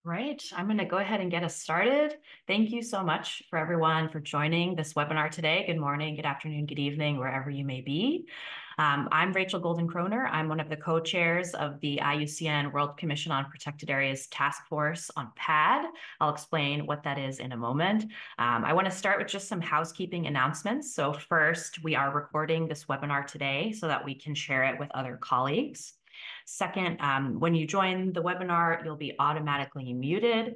Right. I'm going to go ahead and get us started. Thank you so much for everyone for joining this webinar today. Good morning, good afternoon, good evening, wherever you may be. I'm Rachel Golden-Kroner. I'm one of the co-chairs of the IUCN World Commission on Protected Areas Task Force on PAD. I'll explain what that is in a moment. I want to start with just some housekeeping announcements. So first, we are recording this webinar today so that we can share it with other colleagues. Second, when you join the webinar, you'll be automatically muted.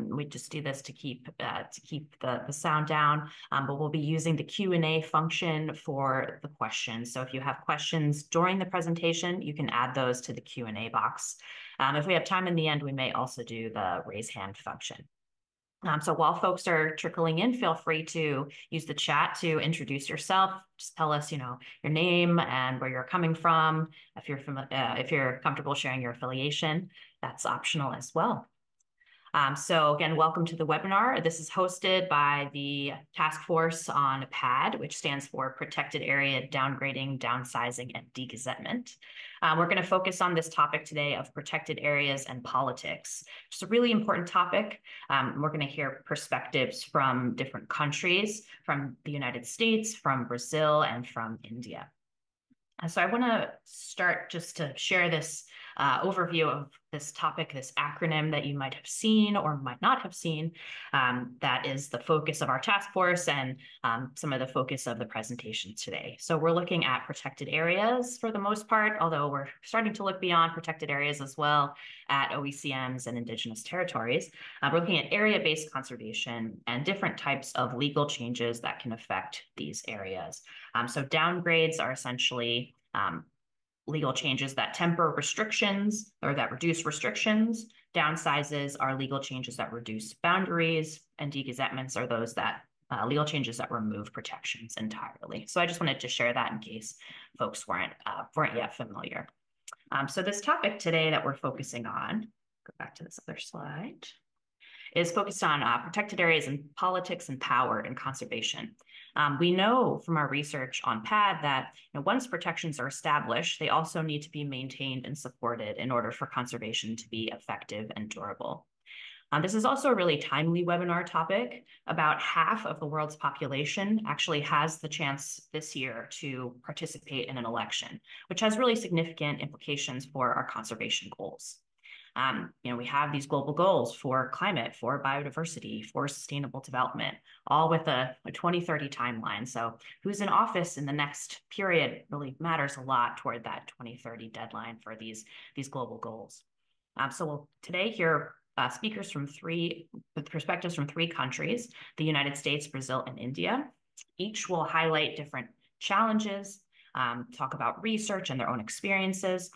We just do this to keep the sound down, but we'll be using the Q&A function for the questions. So if you have questions during the presentation, you can add those to the Q&A box. If we have time in the end, we may also do the raise hand function. So while folks are trickling in, feel free to use the chat to introduce yourself. Just tell us, your name and where you're coming from. If you're comfortable sharing your affiliation, that's optional as well. So again, welcome to the webinar. This is hosted by the Task Force on PAD, which stands for Protected Area Downgrading, Downsizing, and Degazettement. We're going to focus on this topic today of protected areas and politics. It's a really important topic. We're going to hear perspectives from different countries, from the United States, from Brazil, and from India. So I want to start just to share this overview of this topic, this acronym that you might have seen or might not have seen. That is the focus of our task force and some of the focus of the presentation today. So we're looking at protected areas for the most part, although we're starting to look beyond protected areas as well at OECMs and indigenous territories. We're looking at area-based conservation and different types of legal changes that can affect these areas. So downgrades are essentially legal changes that temper restrictions or that reduce restrictions. Downsizes are legal changes that reduce boundaries, and degazetments are those that legal changes that remove protections entirely. So I just wanted to share that in case folks weren't yet familiar. So this topic today that we're focusing on, go back to this other slide, is focused on protected areas and politics and power and conservation. We know from our research on PAD that once protections are established, they also need to be maintained and supported in order for conservation to be effective and durable. This is also a really timely webinar topic. About half of the world's population actually has the chance this year to participate in an election, which has really significant implications for our conservation goals. We have these global goals for climate, for biodiversity, for sustainable development, all with a 2030 timeline. So who's in office in the next period really matters a lot toward that 2030 deadline for these global goals. So we'll today hear speakers with perspectives from three countries, the United States, Brazil, and India. Each will highlight different challenges, talk about research and their own experiences,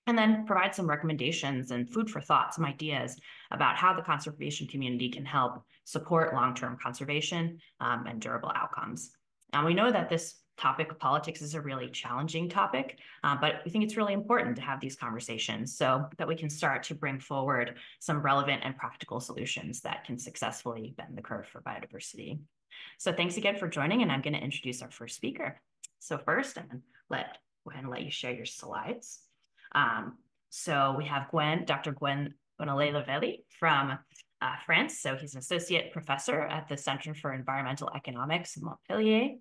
and then provide some recommendations and food for thought, some ideas about how the conservation community can help support long-term conservation and durable outcomes. And we know that this topic of politics is a really challenging topic, but we think it's really important to have these conversations so that we can start to bring forward some relevant and practical solutions that can successfully bend the curve for biodiversity. So thanks again for joining, and I'm going to introduce our first speaker. So first, I'm going to let you share your slides. So we have Dr. Gwen-Lavelli from France. So he's an associate professor at the Center for Environmental Economics in Montpellier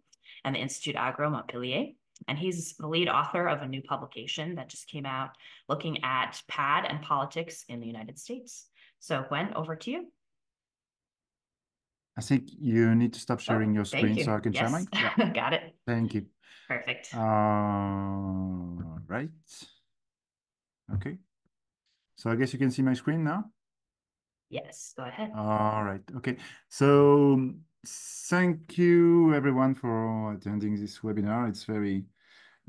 and the Institut Agro Montpellier. And he's the lead author of a new publication that just came out looking at PAD and politics in the United States. So Gwen, over to you. I think you need to stop sharing your screen so I can share mine. Yeah. Got it. Thank you. Perfect. Right. Okay. So I guess you can see my screen now? Yes, go ahead. All right. Okay. So thank you everyone for attending this webinar.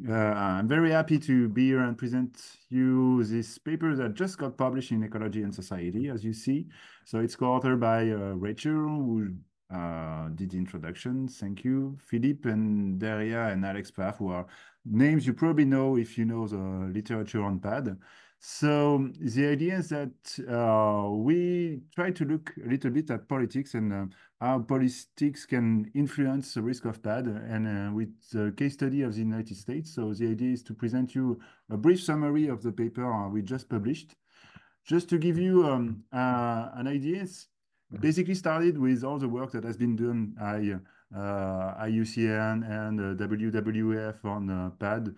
I'm very happy to be here and present you this paper that just got published in Ecology and Society, as you see. So it's co-authored by Rachel, who did the introduction. Thank you. Philippe and Daria and Alex Pfaff, who are names you probably know if you know the literature on PAD. So the idea is that we try to look a little bit at politics and how politics can influence the risk of PAD, and with the case study of the United States. So the idea is to present you a brief summary of the paper we just published. Just to give you an idea, it's basically started with all the work that has been done by IUCN and WWF on PAD.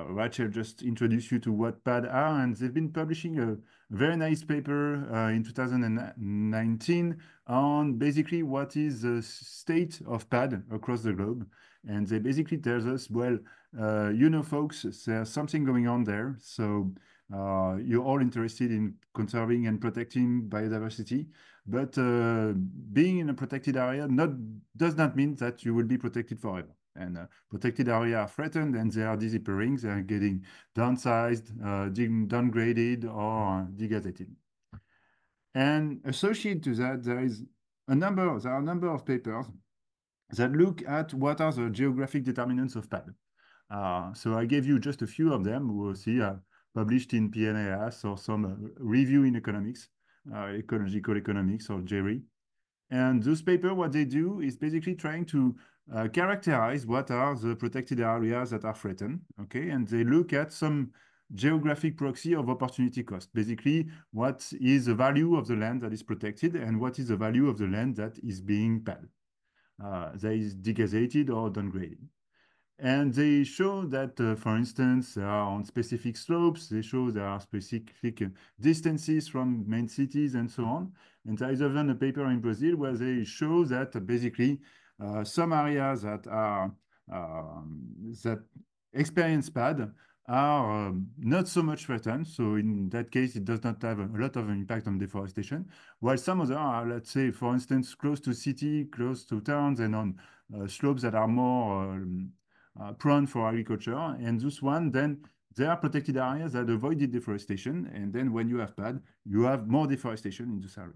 Rachel just introduced you to what PAD are, and they've been publishing a very nice paper in 2019 on basically what is the state of PAD across the globe. And they basically tell us, well, you know, folks, there's something going on there. So you're all interested in conserving and protecting biodiversity, but being in a protected area does not mean that you will be protected forever. And protected areas are threatened and they are disappearing. They are getting downsized, downgraded, or degazetted. And associated to that, there are a number of papers that look at what are the geographic determinants of PAD. So I gave you just a few of them. We'll see published in PNAS or some review in economics, ecological economics or JERI. And those papers, what they do is basically trying to characterize what are the protected areas that are threatened, okay? And they look at some geographic proxy of opportunity cost. Basically, what is the value of the land that is protected and what is the value of the land that is being PAD, that is degazetted or downgraded. And they show that, for instance, they are on specific slopes. They show there are specific distances from main cities and so on. And there is even a paper in Brazil where they show that basically some areas that are that experience PAD are not so much threatened. So in that case, it does not have a lot of impact on deforestation, while some other are, let's say, for instance, close to city, close to towns, and on slopes that are more prone for agriculture. And this one, then there are protected areas that avoided deforestation. And then when you have PAD, you have more deforestation in this area.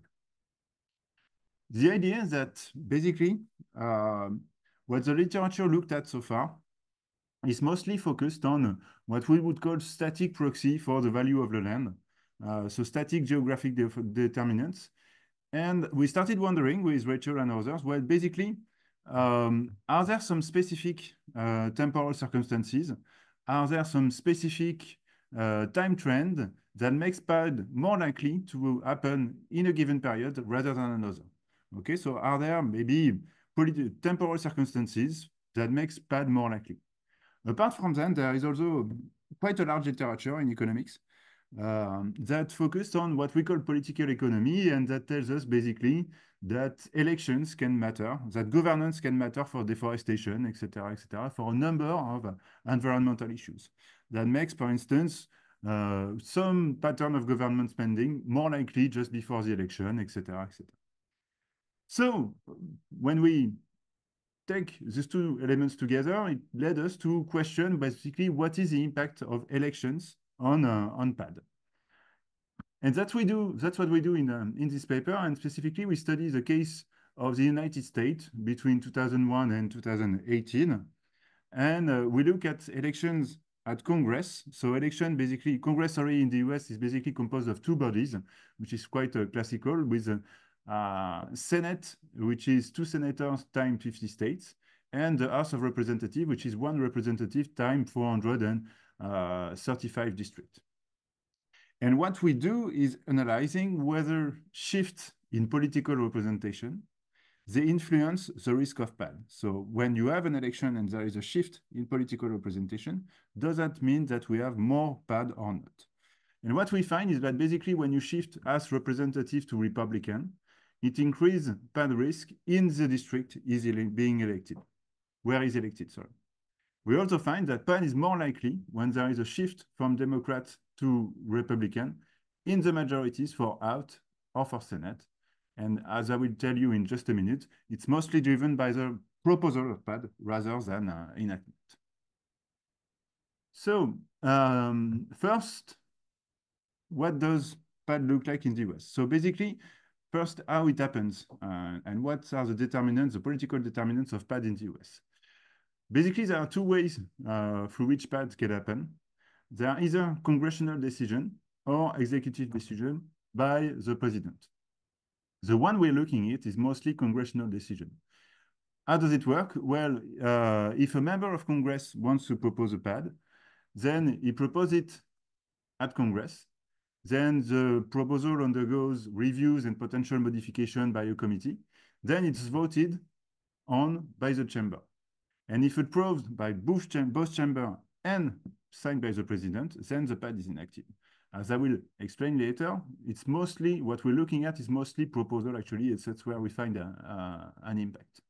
The idea is that basically what the literature looked at so far is mostly focused on what we would call static proxy for the value of the land. So static geographic determinants. And we started wondering with Rachel and others, well, basically, are there some specific temporal circumstances? Are there some specific time trend that makes PAD more likely to happen in a given period rather than another? Okay, so are there maybe temporal circumstances that makes PAD more likely? Apart from that, there is also quite a large literature in economics that focused on what we call political economy, and that tells us basically that elections can matter, that governance can matter for deforestation, etc., for a number of environmental issues. That makes, for instance, some pattern of government spending more likely just before the election, etc., etc. So when we take these two elements together, it led us to question basically what is the impact of elections on PAD. And that's what we do in this paper. And specifically, we study the case of the United States between 2001 and 2018. And we look at elections at Congress. So basically, Congress, in the US is basically composed of two bodies, which is quite classical, with Senate, which is 2 senators times 50 states, and the House of Representatives, which is 1 representative times 435 districts. And what we do is analyzing whether shifts in political representation, they influence the risk of PAD. So when you have an election and there is a shift in political representation, does that mean that we have more PAD or not? And what we find is that basically when you shift as representative to Republican, it increases PAD risk in the district is being elected, where is elected, sorry. We also find that PAD is more likely when there is a shift from Democrat to Republican in the majorities for House or for Senate. And as I will tell you in just a minute, it's mostly driven by the proposal of PAD rather than enactment. So first, what does PAD look like in the US? So basically, first, how it happens and what are the determinants, the political determinants of PAD in the US? Basically, there are two ways through which PAD can happen. There are either congressional decision or executive decision by the president. The one we're looking at is mostly congressional decision. How does it work? Well, if a member of Congress wants to propose a PAD, then he proposes it at Congress. then the proposal undergoes reviews and potential modification by a committee. Then it's voted on by the chamber. And if approved by both chamber and signed by the president, then the PAD is enacted. As I will explain later, it's mostly what we're looking at is mostly proposal. Actually, that's where we find an impact.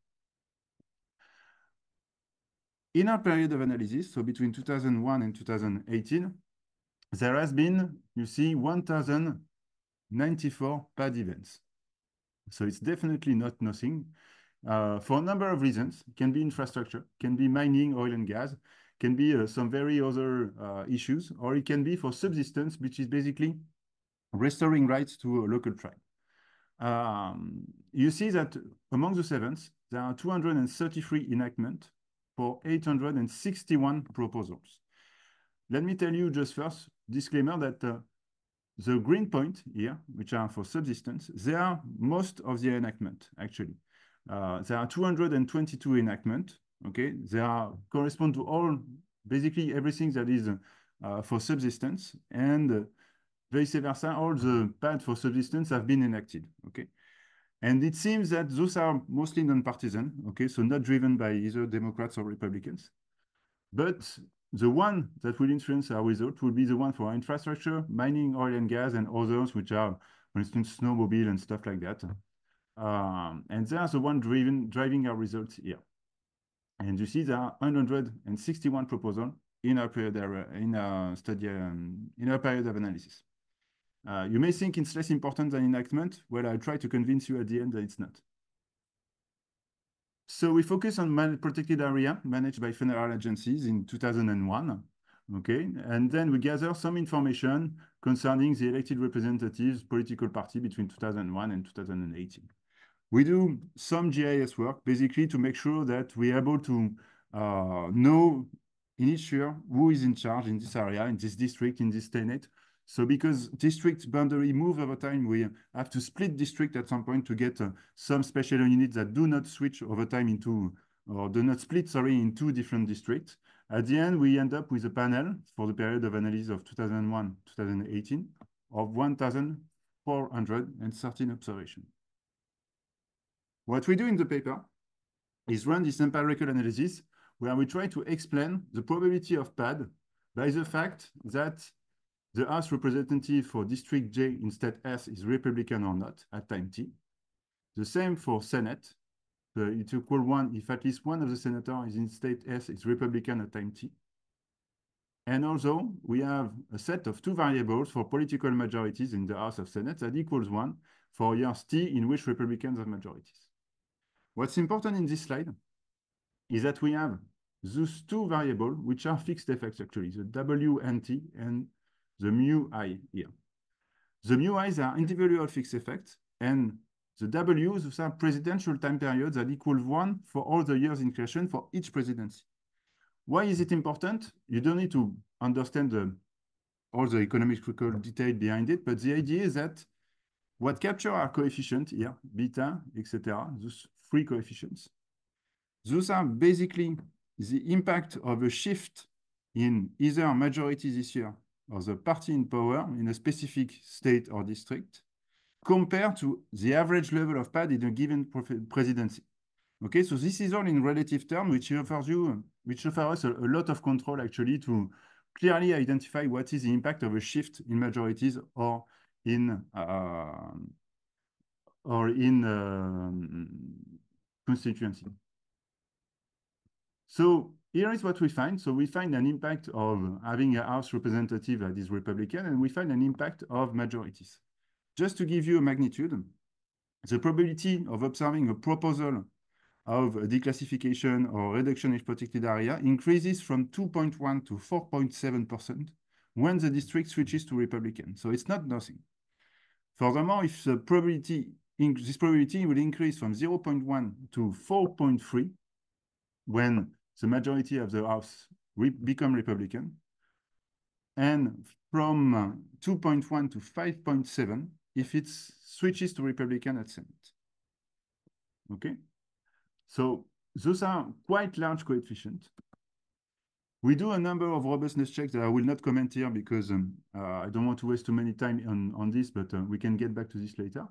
In our period of analysis, so between 2001 and 2018, there has been, you see, 1,094 PAD events. So it's definitely not nothing. For a number of reasons. It can be infrastructure, can be mining, oil and gas, can be some very other issues, or it can be for subsistence, which is basically restoring rights to a local tribe. You see that among the sevens, there are 233 enactments for 861 proposals. Let me tell you just first, disclaimer that the green point here, which are for subsistence, they are most of the enactment, actually. There are 222 enactments, okay? They are correspond to all, basically everything that is for subsistence, and vice versa, all the PAD for subsistence have been enacted, okay? And it seems that those are mostly non-partisan, okay? So not driven by either Democrats or Republicans. But the one that will influence our result will be the one for infrastructure, mining, oil and gas, and others, which are, for instance, snowmobile and stuff like that. And they are the one driving our results here. And you see there are 161 proposals in our period in our study in our period of analysis. You may think it's less important than enactment. Well, I'll try to convince you at the end that it's not. So we focus on protected area managed by federal agencies in 2001, okay? And then we gather some information concerning the elected representatives political party between 2001 and 2018. We do some GIS work, basically to make sure that we're able to know in each year who is in charge in this area, in this district, in this tenant. So because district boundary move over time, we have to split district at some point to get some special units that do not switch over time into, or do not split, sorry, in two different districts. At the end, we end up with a panel for the period of analysis of 2001-2018 of 1,413 observations. What we do in the paper is run this empirical analysis where we try to explain the probability of PAD by the fact that the House representative for District J in State S is Republican or not at time T. The same for Senate. It's equal 1 if at least one of the senators is in State S is Republican at time T. And also, we have a set of two variables for political majorities in the House of Senate that equals 1 for years T in which Republicans have majorities. What's important in this slide is that we have those two variables, which are fixed effects actually, the W and T and the mu I here. The mu i's are individual fixed effects, and the W's, those are presidential time periods that equal 1 for all the years in question for each presidency. Why is it important? You don't need to understand all the economical detail behind it, but the idea is that what capture our coefficient here, beta, etc., those three coefficients, those are basically the impact of a shift in either majority this year or the party in power in a specific state or district compared to the average level of PAD in a given presidency. Okay, so this is all in relative terms, which offers us a lot of control actually to clearly identify what is the impact of a shift in majorities or in constituency. So here is what we find. So we find an impact of having a House representative that is Republican, and we find an impact of majorities. Just to give you a magnitude, the probability of observing a proposal of a declassification or reduction in protected area increases from 2.1 to 4.7% when the district switches to Republican. So it's not nothing. Furthermore, if the probability, this probability will increase from 0.1 to 4.3 when the majority of the House become Republican, and from 2.1 to 5.7 if it switches to Republican at Senate. Okay, so those are quite large coefficients. We do a number of robustness checks that I will not comment here because I don't want to waste too many time on this, but we can get back to this later.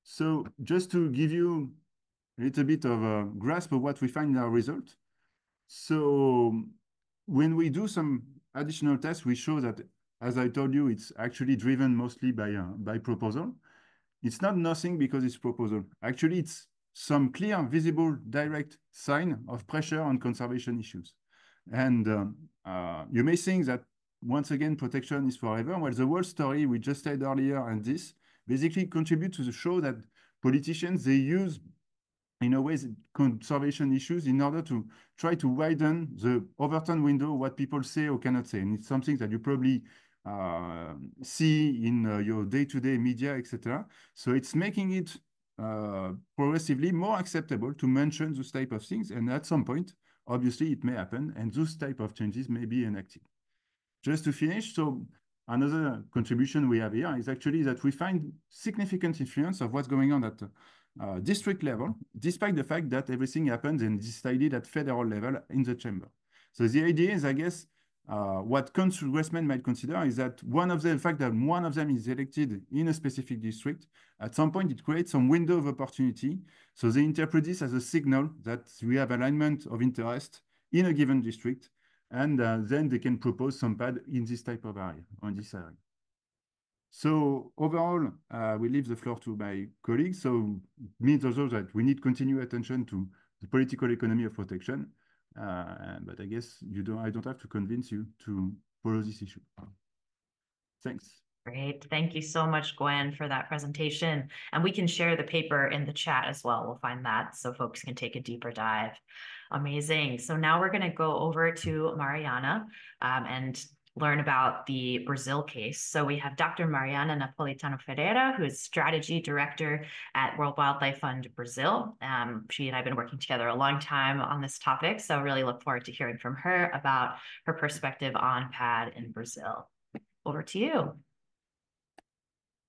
So just to give you a little bit of a grasp of what we find in our result. So when we do some additional tests, we show that, as I told you, it's actually driven mostly by proposal. It's not nothing because it's proposal. Actually, it's some clear, visible, direct sign of pressure on conservation issues. And you may think that, once again, protection is forever. Well, the whole story we just said earlier and this basically contribute to the show that politicians, they use, in a way, conservation issues in order to try to widen the overturn window of what people say or cannot say. And it's something that you probably see in your day-to-day media, etc. So it's making it progressively more acceptable to mention those type of things. And at some point, obviously, it may happen, and those type of changes may be enacted. Just to finish, so another contribution we have here is actually that we find significant influence of what's going on at district level, despite the fact that everything happens and decided at federal level in the chamber. So the idea is, I guess, what congressmen might consider is that the fact that one of them is elected in a specific district, at some point it creates some window of opportunity. So they interpret this as a signal that we have alignment of interest in a given district, and then they can propose some pad in this type of area, on this area. So overall, we leave the floor to my colleagues. So it means also that we need continued attention to the political economy of protection. But I guess I don't have to convince you to follow this issue. Thanks. Great. Thank you so much, Gwen, for that presentation. And we can share the paper in the chat as well. We'll find that so folks can take a deeper dive. Amazing. So now we're going to go over to Mariana and learn about the Brazil case. So we have Dr. Mariana Napolitano Ferreira, who is Strategy Director at World Wildlife Fund Brazil. She and I have been working together a long time on this topic, so really look forward to hearing from her about her perspective on PAD in Brazil. Over to you.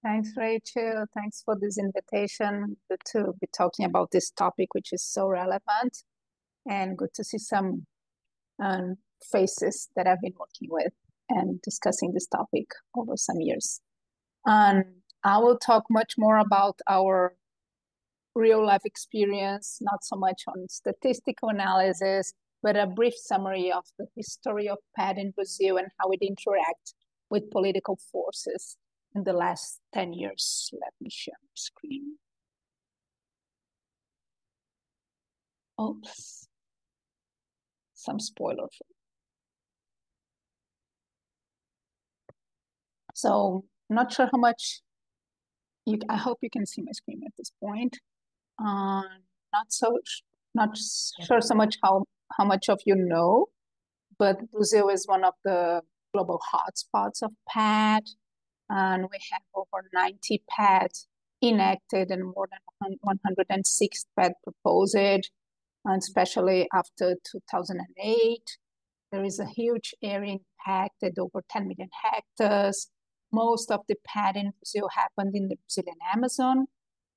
Thanks, Rachel. Thanks for this invitation. Good to be talking about this topic, which is so relevant, and good to see some faces that I've been working with and discussing this topic over some years. And I will talk much more about our real life experience, not so much on statistical analysis, but a brief summary of the history of PAD in Brazil and how it interacts with political forces in the last 10 years. Let me share my screen. Oops. Some spoiler. So not sure how much, I hope you can see my screen at this point. Not sure so much how much of you know, but Brazil is one of the global hotspots of PAD. And we have over 90 PADs enacted and more than 106 PAD proposed, and especially after 2008. There is a huge area impacted, over 10 million hectares. Most of the PAD in Brazil happened in the Brazilian Amazon,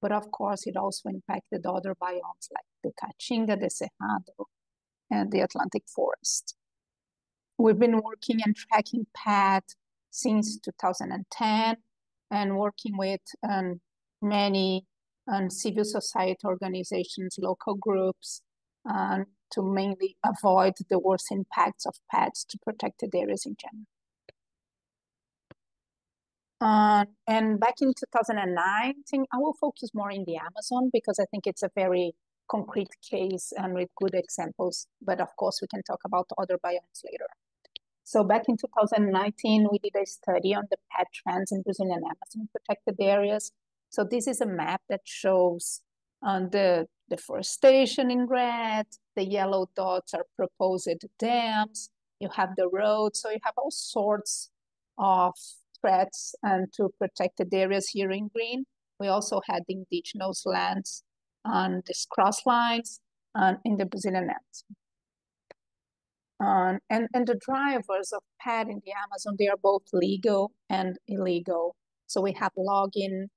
but of course it also impacted other biomes like the Caatinga, the Cerrado, and the Atlantic forest. We've been working and tracking PAD since 2010 and working with many civil society organizations, local groups, to mainly avoid the worst impacts of PADs to protected areas in general. And back in 2019, I will focus more in the Amazon because I think it's a very concrete case and with good examples, but of course we can talk about other biomes later. So back in 2019, we did a study on the PAD trends in Brazilian Amazon protected areas. So this is a map that shows the deforestation in red, the yellow dots are proposed dams, you have the roads, so you have all sorts of threats to protected areas here in green. We also had the indigenous lands on these cross lines in the Brazilian Amazon. And the drivers of PAD in the Amazon, they are both legal and illegal. So we have logging,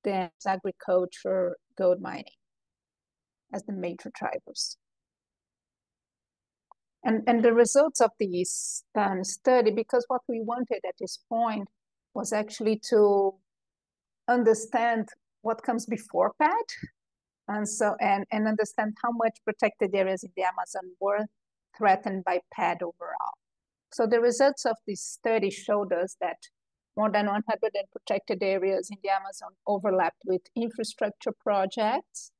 dams, agriculture, gold mining as the major drivers. And the results of this study, because what we wanted at this point was actually to understand what comes before PAD, and understand how much protected areas in the Amazon were threatened by PAD overall. So the results of this study showed us that more than 100 protected areas in the Amazon overlapped with infrastructure projects.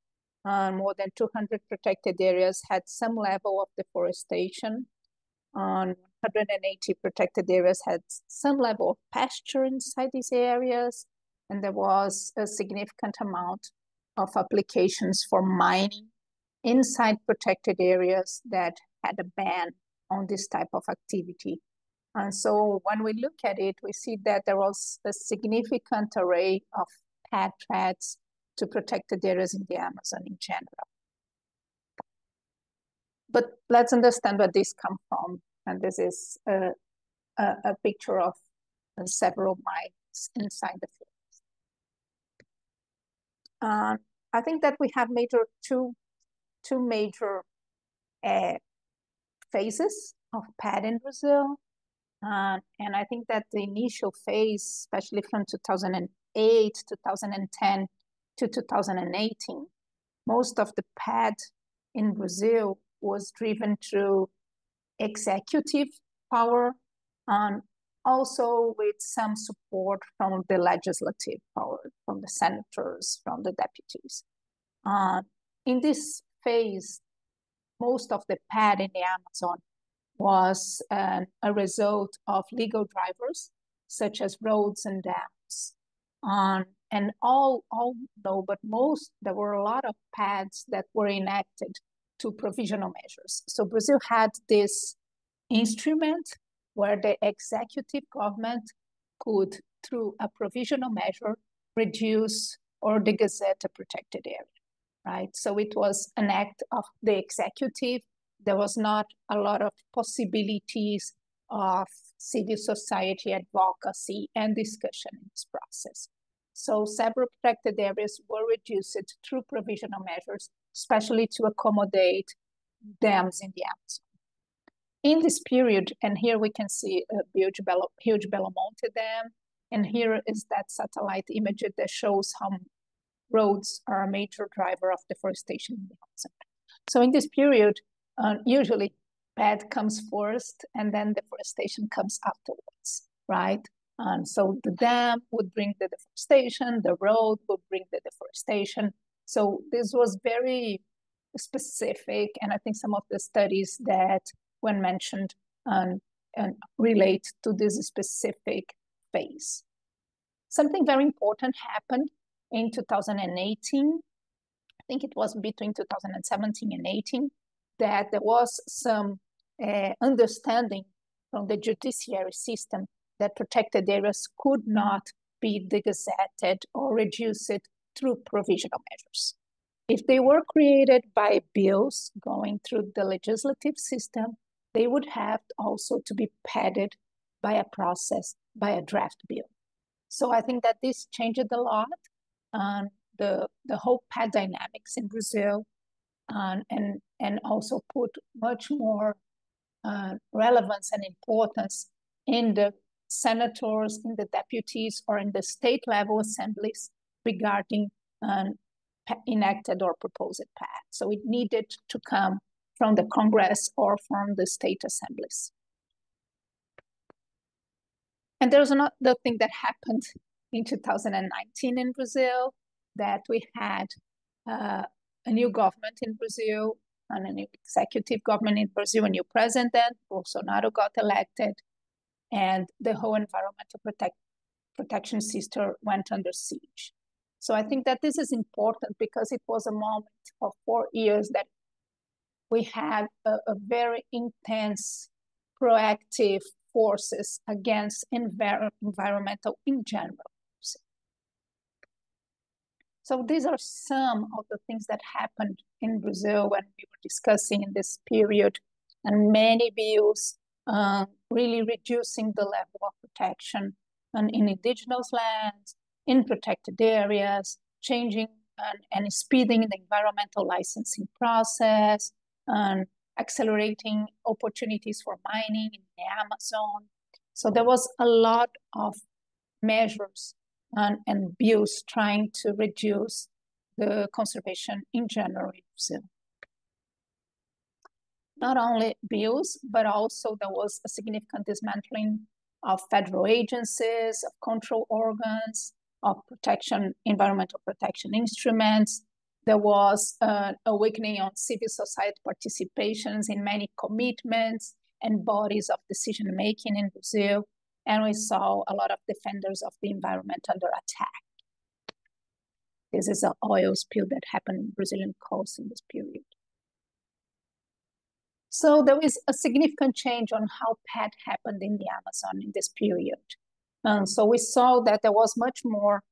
More than 200 protected areas had some level of deforestation. 180 protected areas had some level of pasture inside these areas. And there was a significant amount of applications for mining inside protected areas that had a ban on this type of activity. And so when we look at it, we see that there was a significant array of PAD threats to protected areas in the Amazon in general. But let's understand where this comes from. And this is a picture of several mines inside the forest. I think that we have two major phases of PAD in Brazil. And I think that the initial phase, especially from 2008, 2010 to 2018, most of the PAD in Brazil was driven through executive power, and also with some support from the legislative power, from the senators, from the deputies. In this phase, most of the PAD in the Amazon was a result of legal drivers, such as roads and dams. And all no, but most, there were a lot of PADs that were enacted to provisional measures. So Brazil had this instrument where the executive government could, through a provisional measure, reduce or degazette a protected area, right? So it was an act of the executive. There was not a lot of possibilities of civil society advocacy and discussion in this process. So several protected areas were reduced through provisional measures, especially to accommodate dams in the Amazon. In this period, and here we can see a huge Belo-Monte dam, and here is that satellite image that shows how roads are a major driver of deforestation in the Amazon. So in this period, usually PAD comes first and then deforestation comes afterwards, right? And so the dam would bring the deforestation, the road would bring the deforestation. So this was very specific, and I think some of the studies that when mentioned and relate to this specific phase. Something very important happened in 2018. I think it was between 2017 and 18, that there was some understanding from the judiciary system that protected areas could not be degazetted or reduced through provisional measures. If they were created by bills going through the legislative system, they would have also to be padded by a process, by a draft bill. So I think that this changed a lot, the whole PAD dynamics in Brazil, and also put much more relevance and importance in the senators, in the deputies, or in the state level assemblies regarding enacted or proposed PAD. So it needed to come from the Congress or from the state assemblies. And there's another thing that happened in 2019 in Brazil, that we had a new government in Brazil, and a new executive government in Brazil, a new president. Bolsonaro got elected, and the whole environmental protection system went under siege. So I think that this is important because it was a moment of 4 years that we had a very intense, proactive forces against environmental in general. So these are some of the things that happened in Brazil when we were discussing in this period, and many bills really reducing the level of protection in indigenous lands, in protected areas, changing and speeding the environmental licensing process, and accelerating opportunities for mining in the Amazon. So there was a lot of measures and bills trying to reduce the conservation in general in Brazil. Not only bills, but also there was a significant dismantling of federal agencies, of control organs, of environmental protection instruments. There was an awakening on civil society participations in many commitments and bodies of decision-making in Brazil. And we saw a lot of defenders of the environment under attack. This is an oil spill that happened in Brazilian coast in this period. So there is a significant change on how PAD happened in the Amazon in this period. So we saw that there was much more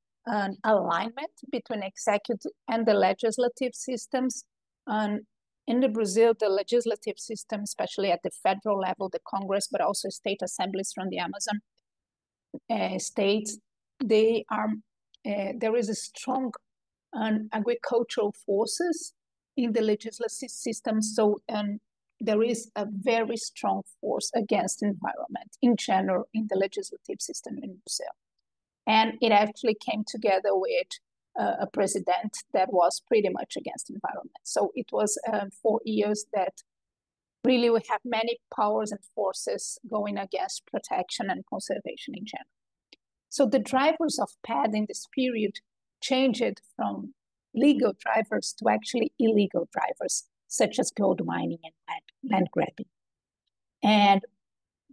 alignment between executive and the legislative systems. In the Brazil, the legislative system, especially at the federal level, the Congress, but also state assemblies from the Amazon states, there is a strong agricultural forces in the legislative system. So there is a very strong force against environment in general in the legislative system in Brazil. And it actually came together with a president that was pretty much against environment. So it was 4 years that really we have many powers and forces going against protection and conservation in general. So the drivers of PAD in this period changed from legal drivers to actually illegal drivers, such as gold mining and land grabbing. And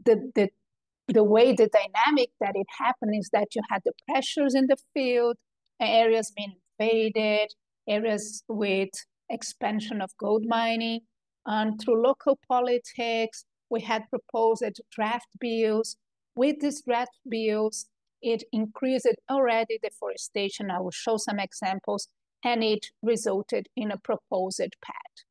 the way, the dynamic that it happened is that you had the pressures in the field, areas being invaded, areas with expansion of gold mining, and through local politics, we had proposed draft bills. With these draft bills, it increased already deforestation. I will show some examples, and it resulted in a proposed PAD.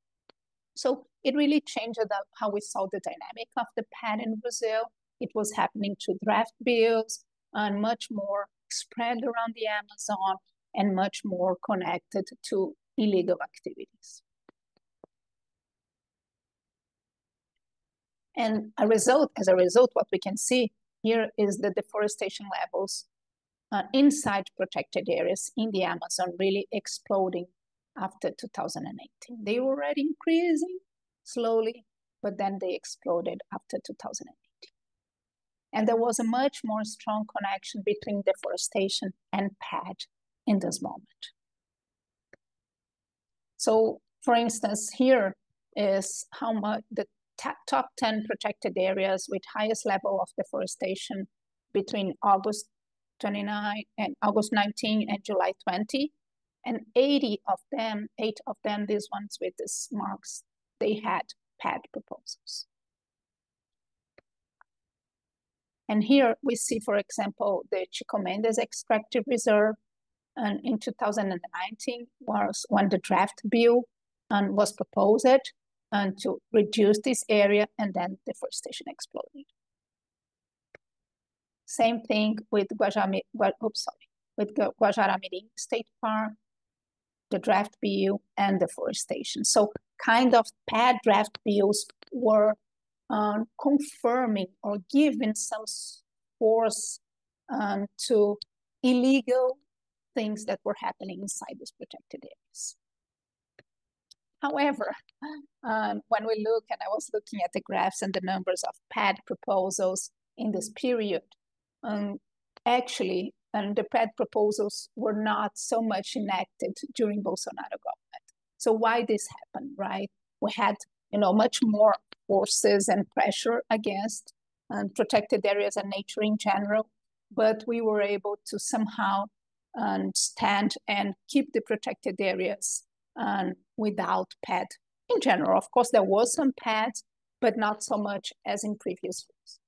So it really changed how we saw the dynamic of the PAD in Brazil. It was happening to draft bills and much more spread around the Amazon and much more connected to illegal activities. And as a result, what we can see here is the deforestation levels inside protected areas in the Amazon really exploding after 2018. They were already increasing slowly, but then they exploded after 2018. And there was a much more strong connection between deforestation and PAD in this moment. So, for instance, here is how much the top 10 protected areas with highest level of deforestation between August 29 and August 19 and July 20. And 8 of them, these ones with these marks, they had PAD proposals. And here we see, for example, the Chico Mendes Extractive Reserve. And in 2019 was when the draft bill was proposed to reduce this area, and then deforestation exploded. Same thing with Guajará-Mirim State Park, the draft bill and deforestation. So kind of PAD draft bills were confirming or giving some force to illegal things that were happening inside these protected areas. However, when we look, and I was looking at the graphs and the numbers of PAD proposals in this period, actually, the PAD proposals were not so much enacted during Bolsonaro government. So why this happened, right? We had, much more forces and pressure against protected areas and nature in general, but we were able to somehow stand and keep the protected areas without PAD in general. Of course, there was some PAD, but not so much as in previous years.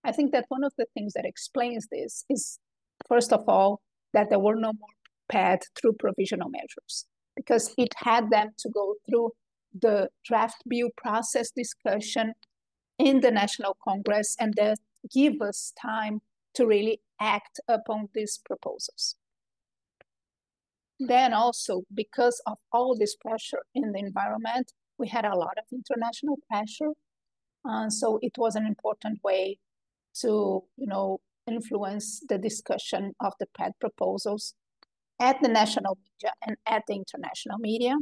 I think that one of the things that explains this is, first of all, that there were no more PAD through provisional measures, because it had them to go through the draft bill process discussion in the National Congress, and that give us time to really act upon these proposals. Then also, because of all this pressure in the environment, we had a lot of international pressure. So it was an important way to, influence the discussion of the PAD proposals at the national media and at the international media.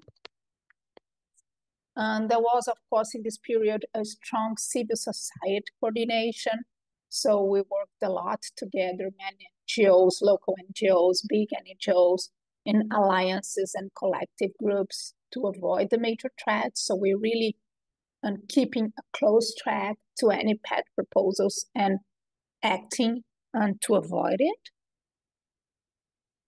And there was, of course, in this period, a strong civil society coordination. So we worked a lot together, many NGOs, local NGOs, big NGOs, in alliances and collective groups to avoid the major threats. So we really keeping a close track to any PAD proposals and acting to avoid it.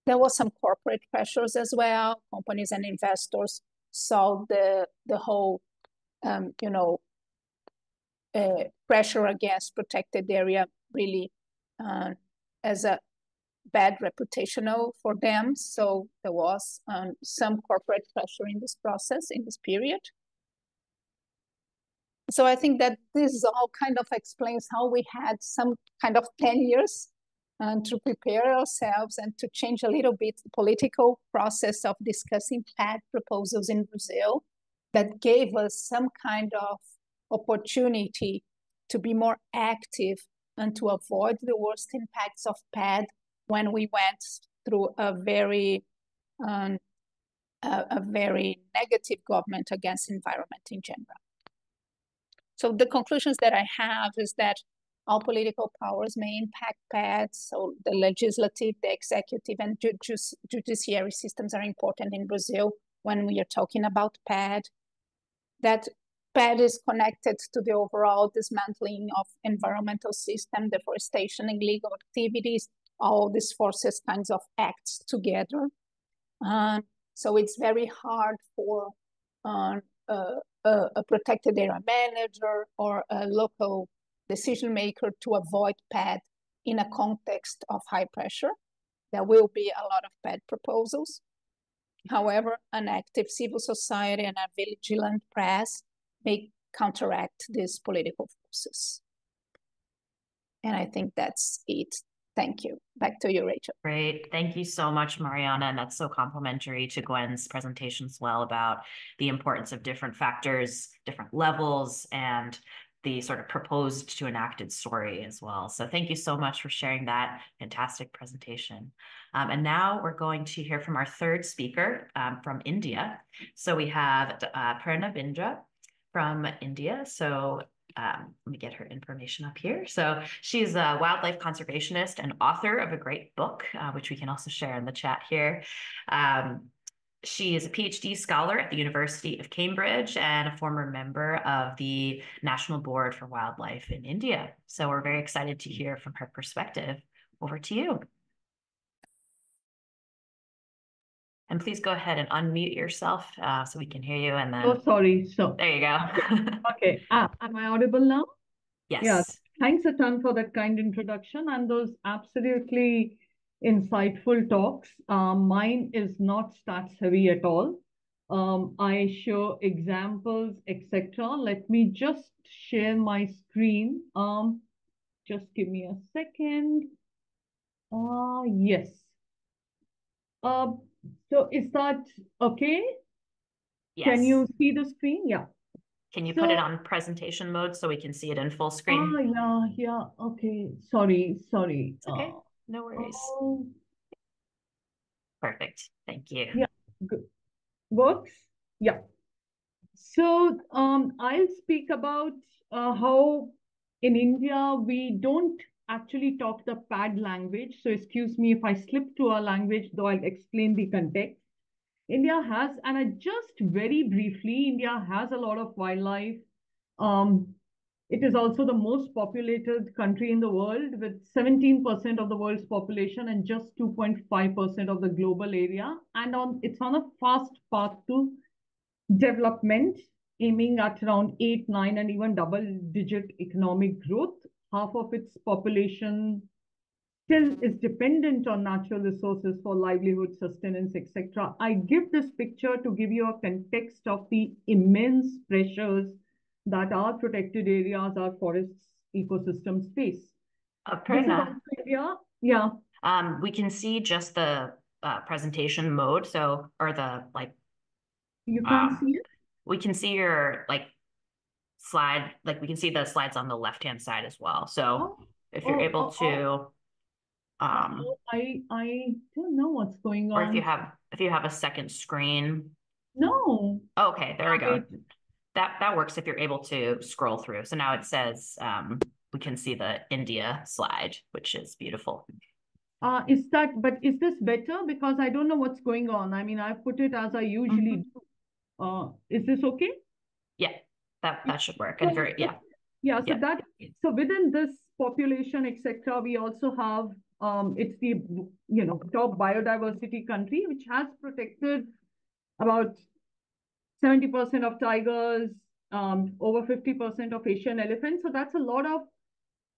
There was some corporate pressures as well. Companies and investors saw the whole, pressure against protected area really as a bad reputational for them. So there was some corporate pressure in this process, in this period. So I think that this all kind of explains how we had some kind of 10 years to prepare ourselves and to change a little bit the political process of discussing PAD proposals in Brazil that gave us some kind of opportunity to be more active and to avoid the worst impacts of PAD when we went through a very negative government against environment in general. So the conclusions that I have is that all political powers may impact PAD. So the legislative, the executive, and judiciary systems are important in Brazil when we are talking about PAD. That PAD is connected to the overall dismantling of environmental system, deforestation, and illegal activities. All these forces kinds of acts together. So it's very hard for a protected area manager or a local decision maker to avoid PAD in a context of high pressure. There will be a lot of PAD proposals. However, an active civil society and a vigilant press may counteract these political forces. And I think that's it. Thank you. Back to you, Rachel. Great. Thank you so much, Mariana. And that's so complimentary to Gwen's presentation as well about the importance of different factors, different levels, and the sort of proposed to enacted story as well. So thank you so much for sharing that fantastic presentation. And now we're going to hear from our third speaker from India. So we have Prerna Bindra from India. So let me get her information up here. So she's a wildlife conservationist and author of a great book, which we can also share in the chat here. She is a PhD scholar at the University of Cambridge and a former member of the National Board for Wildlife in India. So we're very excited to hear from her perspective. Over to you. And please go ahead and unmute yourself so we can hear you. And then, oh, sorry. So there you go. Okay. Am I audible now? Yes. Yeah. Thanks a ton for that kind introduction and those absolutely insightful talks. Mine is not stats heavy at all. I show examples, etc. Let me just share my screen. Just give me a second. Yes. So is that okay? Yes. Can you see the screen? Yeah. Can you put it on presentation mode so we can see it in full screen? Yeah. Okay. Sorry. It's okay. No worries. Perfect. Thank you. Yeah. Good. Works? Yeah. So I'll speak about how in India we don't actually talk the PAD language. So excuse me if I slip to a language, though I'll explain the context. India has, and I just very briefly, India has a lot of wildlife. It is also the most populated country in the world with 17% of the world's population and just 2.5% of the global area. And it's on a fast path to development, aiming at around 8, 9, and even double-digit economic growth. Half of its population still is dependent on natural resources for livelihood, sustenance, etc. I give this picture to give you a context of the immense pressures that our protected areas, our forests, ecosystems face. Prerna, yeah. We can see just the presentation mode. So, or the like. You can't see it? we can see your like slide, like we can see the slides on the left-hand side as well. So if you're able to, I don't know what's going or on. if you have a second screen. No. Okay, there we go. That works if you're able to scroll through. So now it says we can see the India slide, which is beautiful. Is this better? Because I don't know what's going on. I mean, I put it as I usually do. Is this okay? Yeah, that should work. And very, yeah. Yeah, so within this population, etc., we also have it's the top biodiversity country, which has protected about 70% of tigers, over 50% of Asian elephants. So that's a lot of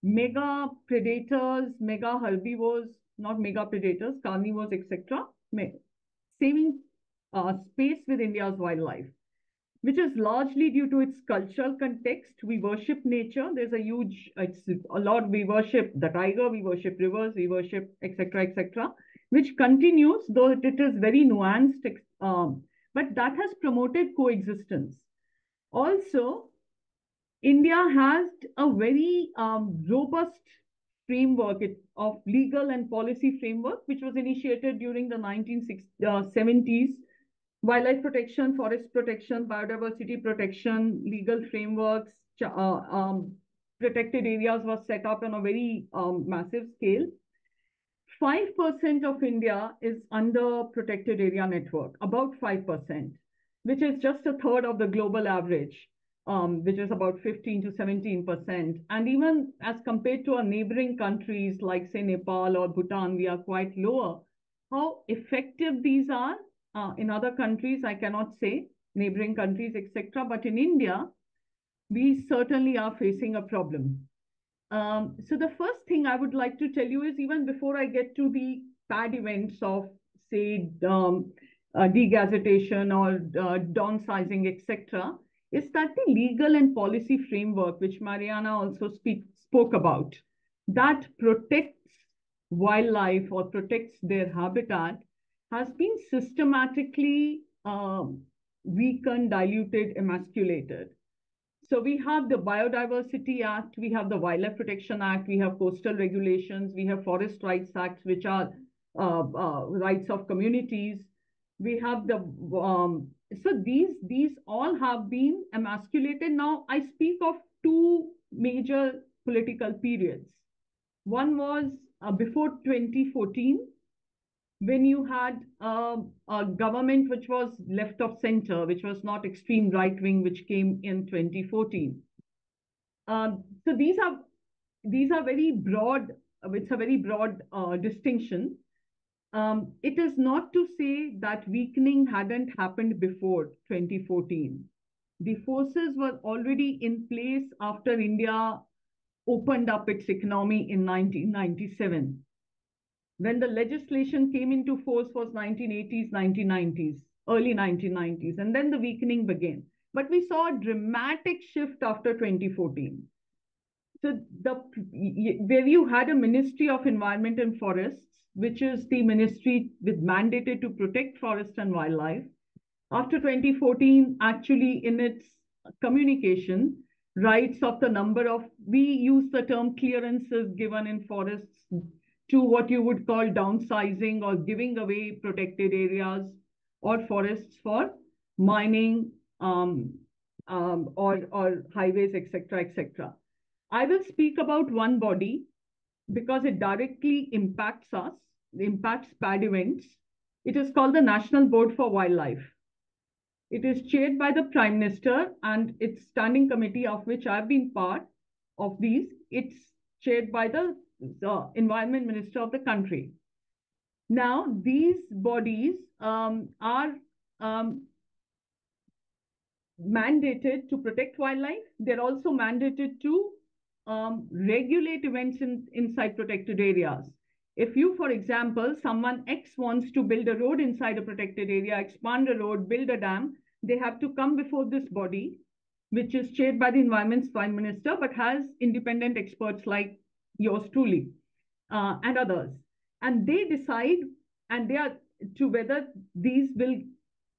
mega predators, mega herbivores, not mega predators, carnivores, etc., saving space with India's wildlife, which is largely due to its cultural context. We worship nature. There's a huge, it's a lot. We worship the tiger, we worship rivers, we worship, etc., which continues, though it is very nuanced, but that has promoted coexistence. Also, India has a very robust framework of legal and policy framework, which was initiated during the 1970s. Wildlife protection, forest protection, biodiversity protection, legal frameworks, protected areas was set up on a very massive scale. 5% of India is under protected area network, about 5%, which is just a third of the global average, which is about 15 to 17%. And even as compared to our neighboring countries like, say, Nepal or Bhutan, we are quite lower. How effective these are in other countries, I cannot say, neighboring countries, etc. But in India, we certainly are facing a problem. So the first thing I would like to tell you is, even before I get to the bad events of, say, degazettation or downsizing, etc., is that the legal and policy framework, which Mariana also spoke about, that protects wildlife or protects their habitat, has been systematically weakened, diluted, emasculated. So we have the Biodiversity Act, we have the Wildlife Protection Act, we have coastal regulations, we have Forest Rights Acts, which are rights of communities. We have the, so these all have been emasculated. Now, I speak of two major political periods. One was before 2014, when you had a government which was left of center, which was not extreme right wing, which came in 2014. So these are very broad. It's a very broad distinction. It is not to say that weakening hadn't happened before 2014. The forces were already in place after India opened up its economy in 1997. When the legislation came into force was 1980s, 1990s, early 1990s, and then the weakening began. But we saw a dramatic shift after 2014. So where you had a Ministry of Environment and Forests, which is the ministry with mandated to protect forest and wildlife. After 2014, actually in its communication, rights of the number of, we use the term clearances given in forests to what you would call downsizing or giving away protected areas or forests for mining or highways, etc., etc. I will speak about one body because it directly impacts us, impacts bad events. It is called the National Board for Wildlife. It is chaired by the Prime Minister, and its standing committee, of which I've been part of these, it's chaired by the Environment Minister of the country. Now, these bodies are mandated to protect wildlife. They're also mandated to regulate events inside protected areas. If you, for example, someone X wants to build a road inside a protected area, expand a road, build a dam, they have to come before this body, which is chaired by the Environment's Prime Minister, but has independent experts like yours truly and others. And they decide, and they are to whether these will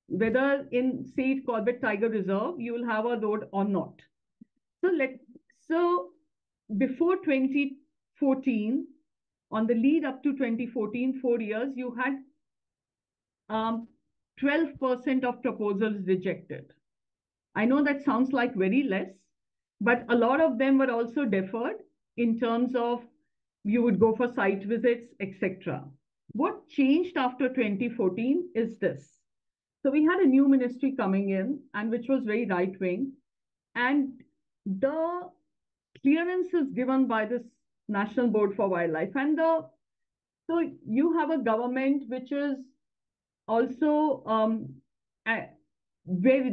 whether in, say, Corbett Tiger Reserve, you will have a road or not. So before 2014, on the lead up to 2014, 4 years, you had 12% of proposals rejected. I know that sounds like very less, but a lot of them were also deferred in terms of you would go for site visits, etc. What changed after 2014 is this. So we had a new ministry coming in, and which was very right-wing, and the clearances given by this National Board for Wildlife, and so you have a government which is also where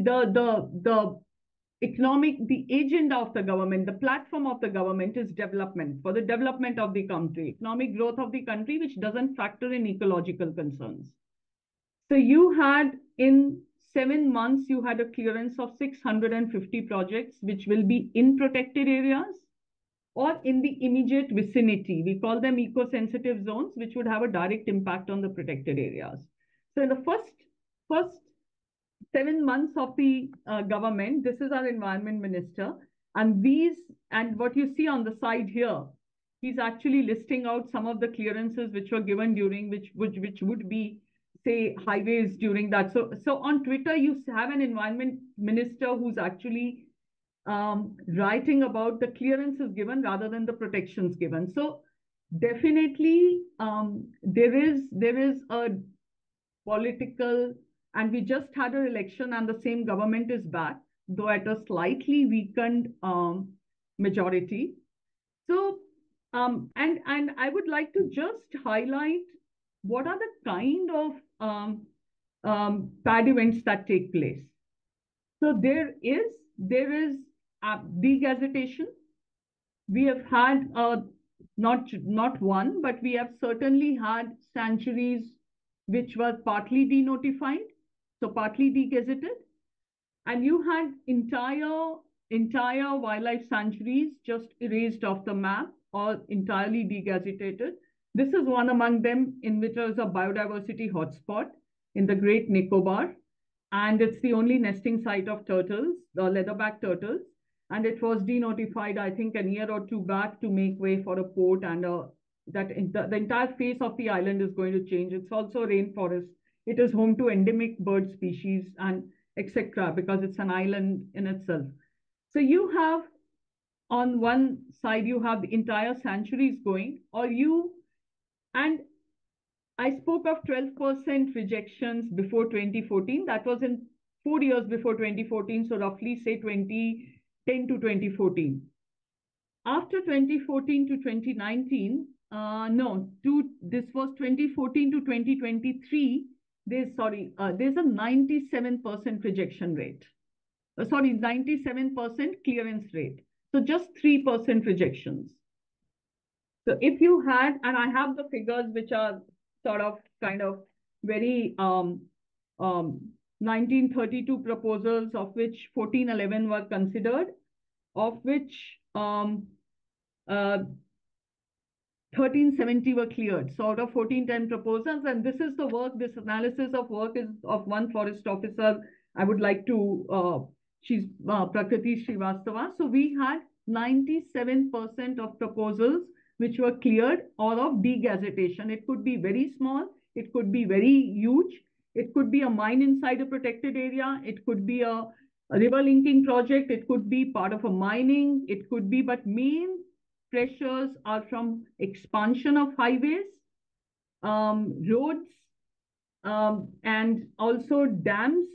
the agenda of the government, the platform of the government is development, for the development of the country, economic growth of the country, which doesn't factor in ecological concerns. So you had, in 7 months, you had a clearance of 650 projects, which will be in protected areas or in the immediate vicinity. We call them eco-sensitive zones, which would have a direct impact on the protected areas. So in the first 7 months of the government, this is our environment minister, and what you see on the side here, he's actually listing out some of the clearances which were given during which would be, say, highways during that. So on Twitter, you have an environment minister who's actually writing about the clearances given rather than the protections given. So definitely there is a political, and we just had an election and the same government is back, though at a slightly weakened majority. So and I would like to just highlight what are the kind of bad events that take place. So there is degazettation. We have had not one, but we have certainly had sanctuaries which were partly denotified, so partly degazetted, and you had entire wildlife sanctuaries just erased off the map or entirely degazetted. This is one among them, in which was a biodiversity hotspot in the Great Nicobar, and it's the only nesting site of turtles, the leatherback turtles, and it was denotified, I think, a year or two back to make way for a port, and the entire face of the island is going to change. It's also a rainforest. It is home to endemic bird species and etc. because it's an island in itself. So you have, on one side, you have the entire sanctuaries going, and I spoke of 12% rejections before 2014. That was in 4 years before 2014, so roughly say 2010 to 2014. After 2014 to 2019, this was 2014 to 2023. There's a 97% rejection rate. 97% clearance rate. So just 3% rejections. So if you had, and I have the figures which are sort of kind of very 1932 proposals, of which 1411 were considered, of which 1370 were cleared. So out of 1410 proposals, and this is the work, this analysis of work is of one forest officer. I would like to, she's Prakriti Srivastava. So we had 97% of proposals which were cleared or of degazettation. It could be very small, it could be very huge, it could be a mine inside a protected area, it could be a river linking project, it could be part of a mining, it could be, but main pressures are from expansion of highways, roads, and also dams,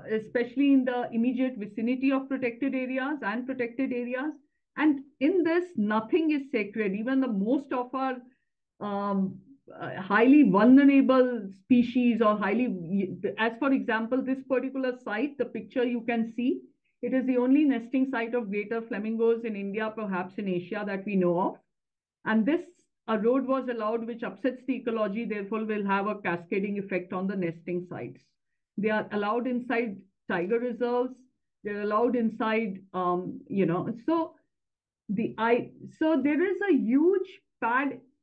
especially in the immediate vicinity of protected areas and protected areas. And in this, nothing is sacred. Even the most of our highly vulnerable species, or as for example, this particular site, the picture you can see, it is the only nesting site of greater flamingos in India, perhaps in Asia, that we know of. And a road was allowed which upsets the ecology, therefore will have a cascading effect on the nesting sites. They are allowed inside tiger reserves. They're allowed inside, so there is a huge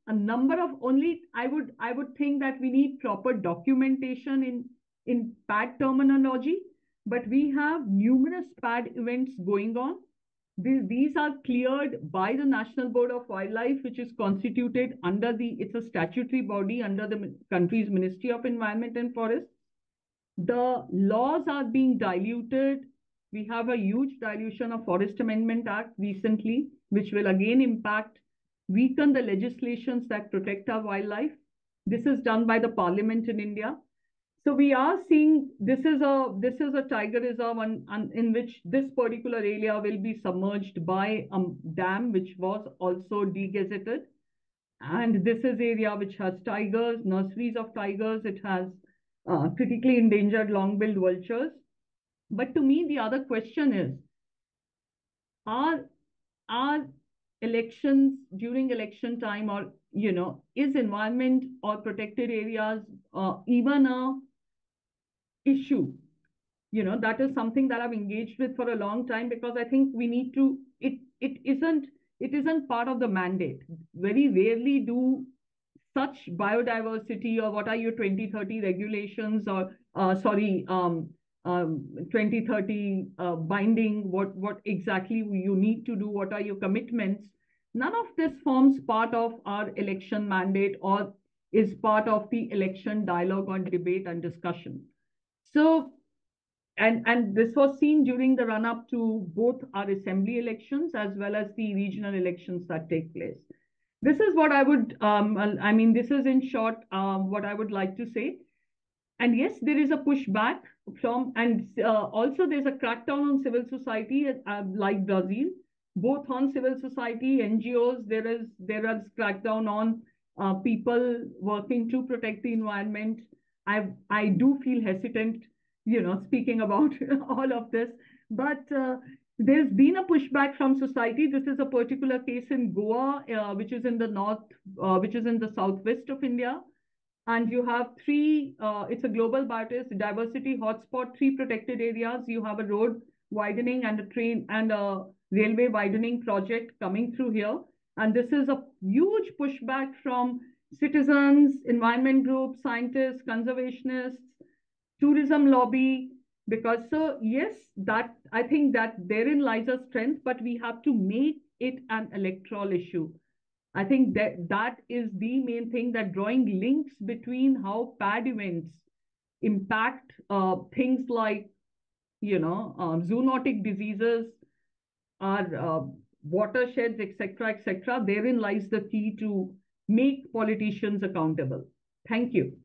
a number of I would think that we need proper documentation in PAD terminology, but we have numerous PAD events going on. These are cleared by the National Board of Wildlife, which is constituted under it's a statutory body under the country's Ministry of Environment and Forest. The laws are being diluted. We have a huge dilution of Forest Amendment Act recently, which will again weaken the legislations that protect our wildlife. This is done by the Parliament in India. So we are seeing this is a tiger reserve in which this particular area will be submerged by a dam which was also degazetted. And this is area which has tigers, nurseries of tigers. It has critically endangered long-billed vultures. But to me, the other question is, are elections during election time, or is environment or protected areas even a issue? That is something that I've engaged with for a long time, because I think we need to, it isn't part of the mandate. Very rarely do such biodiversity, or what are your 2030 regulations, or 2030 binding, what exactly you need to do, what are your commitments. None of this forms part of our election mandate or is part of the election dialogue on debate and discussion. So, and this was seen during the run up to both our assembly elections as well as the regional elections that take place. This is what I would, this is in short what I would like to say. And yes, there is a pushback and also there's a crackdown on civil society, like Brazil, both on civil society, NGOs. There is crackdown on people working to protect the environment. I do feel hesitant, speaking about all of this, but there's been a pushback from society. This is a particular case in Goa, which is in the which is in the southwest of India. And you have it's a global biodiversity hotspot, 3 protected areas. You have a road widening and a train and a railway widening project coming through here. And this is a huge pushback from citizens, environment groups, scientists, conservationists, tourism lobby, because yes, that I think that therein lies a strength, but we have to make it an electoral issue. I think that is the main thing, that drawing links between how PAD events impact things like, zoonotic diseases, our watersheds, etc., etc. Therein lies the key to make politicians accountable. Thank you.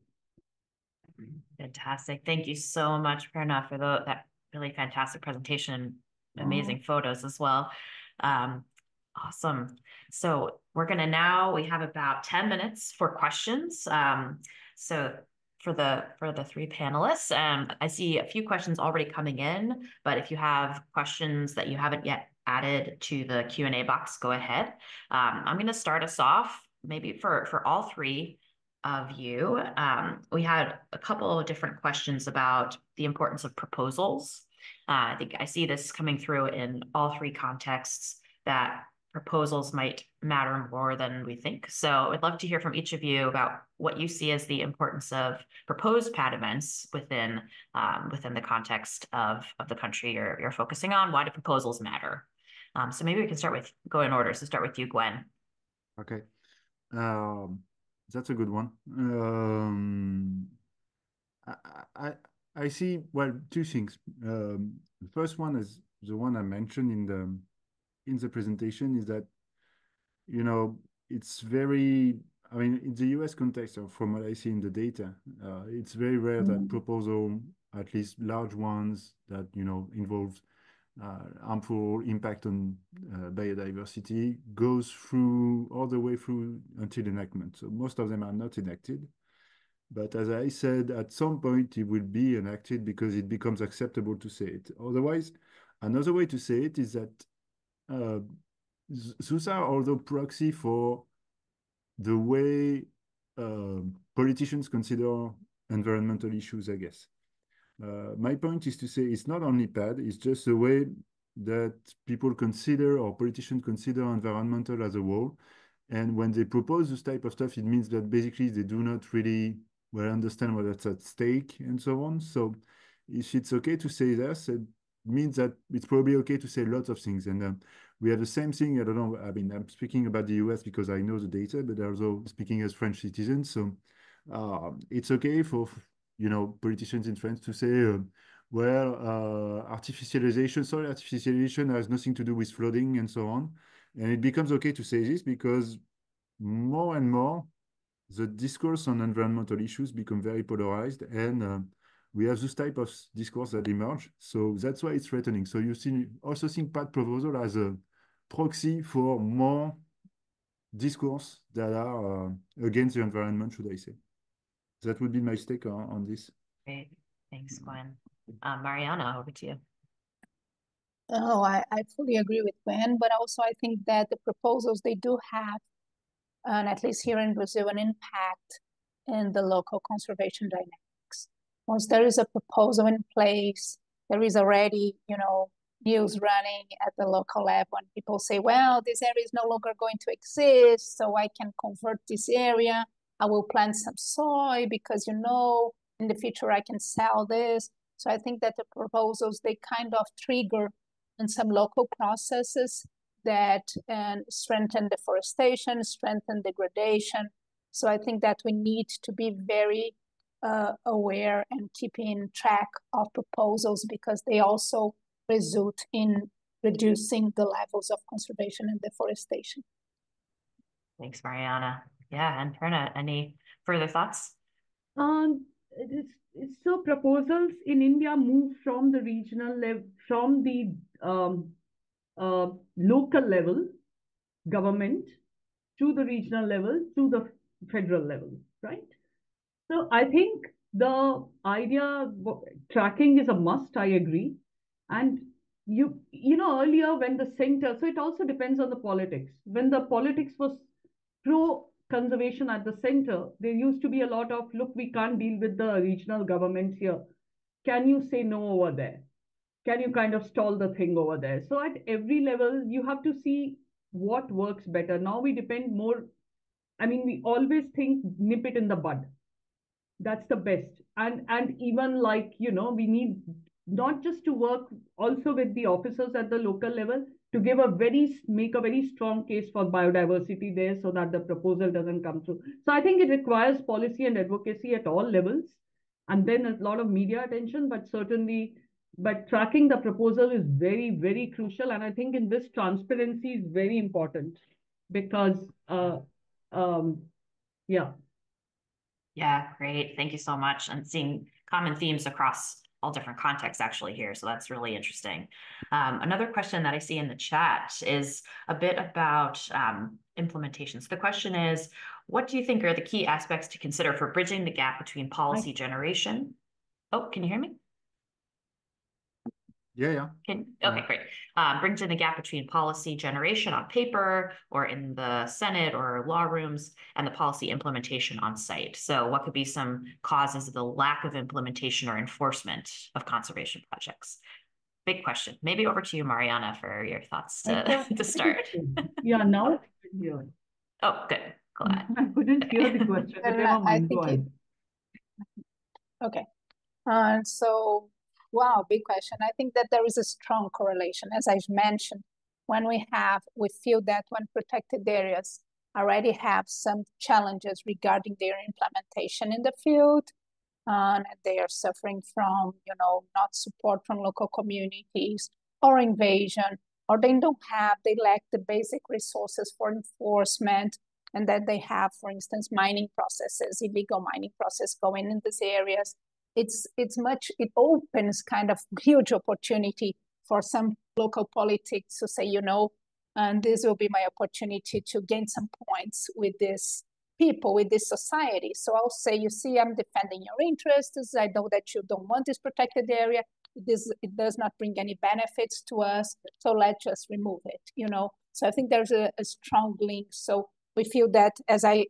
Fantastic. Thank you so much, Prerna, for that really fantastic presentation. Amazing photos as well. Awesome. So we have about 10 minutes for questions. So for the 3 panelists, I see a few questions already coming in, but if you have questions that you haven't yet added to the Q&A box, go ahead. I'm going to start us off maybe for all 3 of you. We had a couple of different questions about the importance of proposals. I think I see this coming through in all 3 contexts, that proposals might matter more than we think. So I'd love to hear from each of you about what you see as the importance of proposed PAD events within the context of the country you're focusing on. Why do proposals matter? So maybe we can go in order. So start with you, Gwen. Okay. That's a good one. I see, well, 2 things. The first one is the one I mentioned in the presentation, is that, it's very, in the US context, or from what I see in the data, it's very rare that proposal, at least large ones that, involve harmful impact on biodiversity, goes through all the way through until enactment. So most of them are not enacted. But as I said, at some point it will be enacted because it becomes acceptable to say it. Otherwise, another way to say it is that those are also proxy for the way politicians consider environmental issues, I guess. My point is to say it's not only PAD, it's just the way that people consider, or politicians consider, environmental as a whole. And when they propose this type of stuff, it means that basically they do not really well understand what's at stake and so on. So if it's okay to say this, it means that it's probably okay to say lots of things. And we have the same thing. I don't know. I mean, I'm speaking about the US because I know the data, but also speaking as French citizens. So it's okay for, politicians in France to say, well, artificialization has nothing to do with flooding and so on. And it becomes okay to say this because more and more the discourse on environmental issues become very polarized, and we have this type of discourse that emerge. So that's why it's threatening. So you see, also think PAT proposal as a proxy for more discourse that are against the environment, should I say. That would be my take on this. Great. Thanks, Gwen. Mariana, over to you. Oh, I fully agree with Gwen, but also I think that the proposals, they do have, and at least here in Brazil, an impact in the local conservation dynamics. Once there is a proposal in place, there is already, news running at the local level, and people say, well, this area is no longer going to exist, so I can convert this area. I will plant some soy because, in the future I can sell this. So I think that the proposals, they kind of trigger in some local processes that strengthen deforestation, strengthen degradation. So I think that we need to be very aware and keeping track of proposals because they also result in reducing the levels of conservation and deforestation. Thanks, Mariana. Yeah, and Perna, any further thoughts? So proposals in India move from the regional level, from the local level government to the regional level to the federal level, right? So I think the idea tracking is a must. I agree, and earlier when the center, so it also depends on the politics. When the politics was pro conservation at the center, there used to be a lot of, look, we can't deal with the regional governments here. Can you say no over there? Can you kind of stall the thing over there? So at every level, you have to see what works better. Now we depend more. I mean, we always think nip it in the bud. That's the best. And even we need not just to work also with the officers at the local level to make a very strong case for biodiversity there so that the proposal doesn't come through. So I think it requires policy and advocacy at all levels, and then a lot of media attention, but tracking the proposal is very, very crucial. And I think in this, transparency is very important because yeah. Yeah, great. Thank you so much. And seeing common themes across all different contexts actually here. So that's really interesting. Another question that I see in the chat is a bit about implementation. So the question is, what do you think are the key aspects to consider for bridging the gap between policy generation? Oh, can you hear me? Yeah. Okay, great. Bridging the gap between policy generation on paper or in the Senate or law rooms and the policy implementation on site. So what could be some causes of the lack of implementation or enforcement of conservation projects? Big question. Maybe over to you, Mariana, for your thoughts to start. Yeah, now. Yeah. Oh, good. Glad. I couldn't hear the question, but never mind. Go ahead. Okay. So, wow, big question. I think that there is a strong correlation, as I've mentioned, we feel that when protected areas already have some challenges regarding their implementation in the field, and they are suffering from, not support from local communities or invasion, or they lack the basic resources for enforcement, and that they have, for instance, illegal mining process going in these areas. It opens kind of huge opportunity for some local politics to say, and this will be my opportunity to gain some points with this people, with this society. So I'll say, you see, I'm defending your interests. I know that you don't want this protected area. It does not bring any benefits to us. So let's just remove it, So I think there's a strong link. So we feel that as I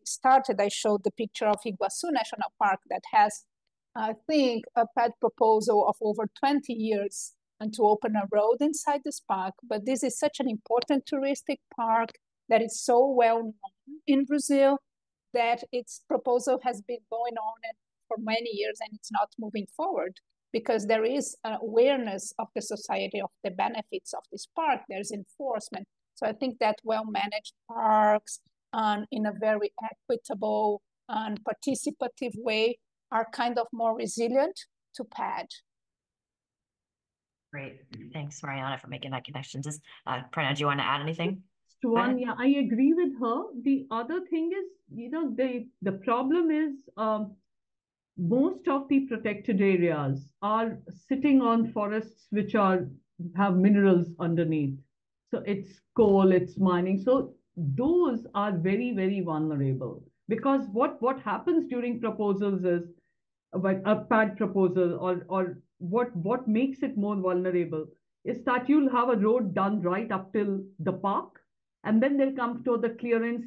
showed the picture of Iguazu National Park that has, I think, a PAT proposal of over 20 years and to open a road inside this park. But this is such an important touristic park that is so well known in Brazil that its proposal has been going on and for many years and it's not moving forward because there is awareness of the society of the benefits of this park. There's enforcement. So I think that well-managed parks in a very equitable and participative way are kind of more resilient to PAD. Great. Thanks, Mariana, for making that connection. Just, Prerna, do you want to add anything? One, yeah, I agree with her. The other thing is, the problem is most of the protected areas are sitting on forests which have minerals underneath. So it's coal, it's mining. So those are very, very vulnerable because what happens during proposals is a PAD proposal or what makes it more vulnerable is that you'll have a road done right up till the park, and then they'll come to the clearance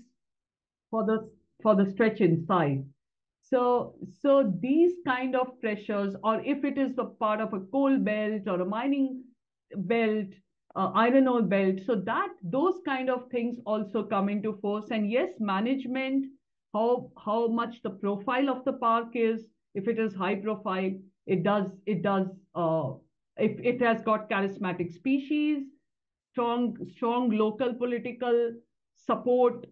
for the stretch inside. So these kind of pressures, or if it is a part of a coal belt or a mining belt, iron ore belt, so those kind of things also come into force. And yes, management, how much the profile of the park is. If it is high profile, it does. If it has got charismatic species, strong local political support,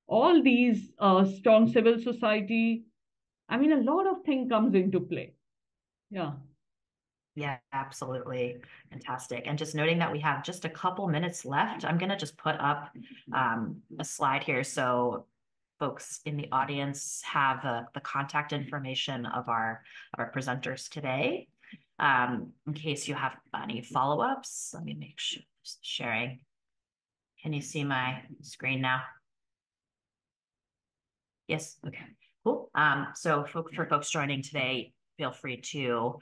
all these strong civil society. I mean, a lot of things comes into play. Yeah. Yeah, absolutely. Fantastic. And just noting that we have just a couple minutes left, I'm going to just put up a slide here so folks in the audience have the contact information of our presenters today. In case you have any follow-ups, let me make sure just sharing. Can you see my screen now? Yes, okay, cool. So for folks joining today, feel free to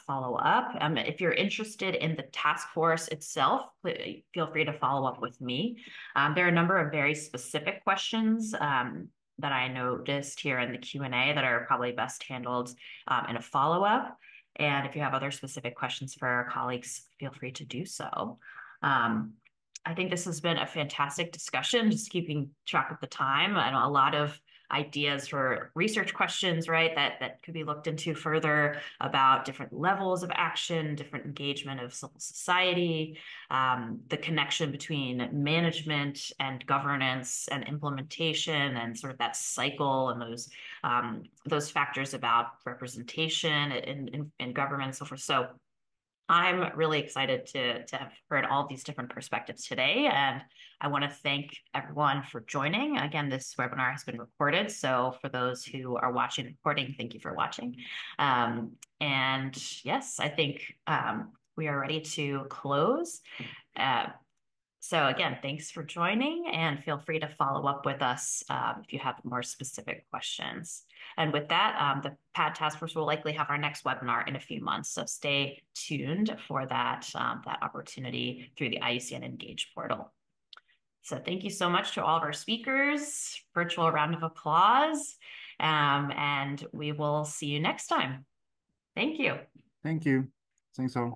follow up. If you're interested in the task force itself, feel free to follow up with me. There are a number of very specific questions that I noticed here in the Q&A that are probably best handled in a follow-up. And if you have other specific questions for our colleagues, feel free to do so. I think this has been a fantastic discussion, just keeping track of the time. I know a lot of ideas for research questions, right, that could be looked into further about different levels of action, different engagement of civil society, the connection between management and governance and implementation and sort of that cycle and those factors about representation in government and so forth. So I'm really excited to have heard all of these different perspectives today, and I want to thank everyone for joining. Again, this webinar has been recorded, so for those who are watching the recording, thank you for watching. And yes, I think we are ready to close. So again, thanks for joining, and feel free to follow up with us if you have more specific questions. And with that, the PAD Task Force will likely have our next webinar in a few months, so stay tuned for that opportunity through the IUCN Engage portal. So thank you so much to all of our speakers. Virtual round of applause, and we will see you next time. Thank you. Thank you. Thanks all.